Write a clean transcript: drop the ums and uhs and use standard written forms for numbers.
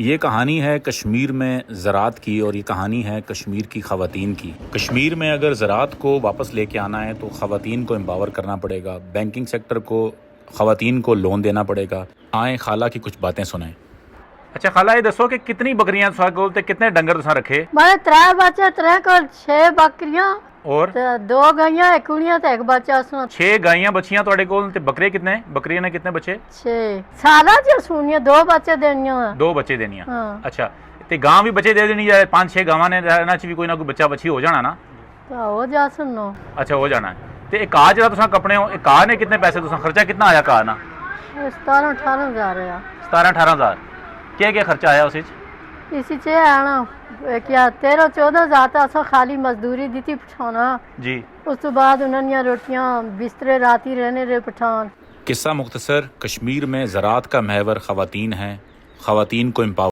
ये कहानी है कश्मीर में ज़राअत की और ये कहानी है कश्मीर की ख़वातीन की। कश्मीर में अगर ज़राअत को वापस लेके आना है तो ख़वातीन को एम्पावर करना पड़ेगा, बैंकिंग सेक्टर को ख़वातीन को लोन देना पड़ेगा। आए खाला की कुछ बातें सुनाएं। अच्छा खाला, ये दसो कि कितनी बकरियां तुसा कोल ते कितने डंगर तुसा रखे? मारे 3 बच्चे 3 कोल 6 बकरियां और ते 2 गाइयां, 1 कुड़ियां ते 1 बच्चा। 6 गायें बच्चियां तुहाडे कोल ते बकरे कितने? बकरियां ने कितने बच्चे? 6 साला च सुनिए 2 बच्चे देनियां। 2 बच्चे देनियां। हाँ। अच्छा ते गां भी बच्चे दे देनी जाए? 5-6 गावां ने रहना च भी कोई ना कोई बच्चा बच्ची हो जाना ना? तो हो जा सुनो। अच्छा हो जाना है। ते एक कार जेह्ड़ा तुसां कपने हो, एक कार ने कितने पैसे तुसां खर्चा कितना आया कार ना? 17-18 हजार है। 17-18 हज़ार। क्या खर्चा आया उस इसी चे आना क्या 13-14 हजार तो असा खाली मजदूरी दी थी पठाना जी। उस तो बाद उन्होंने रोटियां बिस्तरे राती रहने रे पठान। किस्सा मुख्तसर, कश्मीर में ज़राअत का महवर ख़वातीन है। ख़वातीन को एम्पावर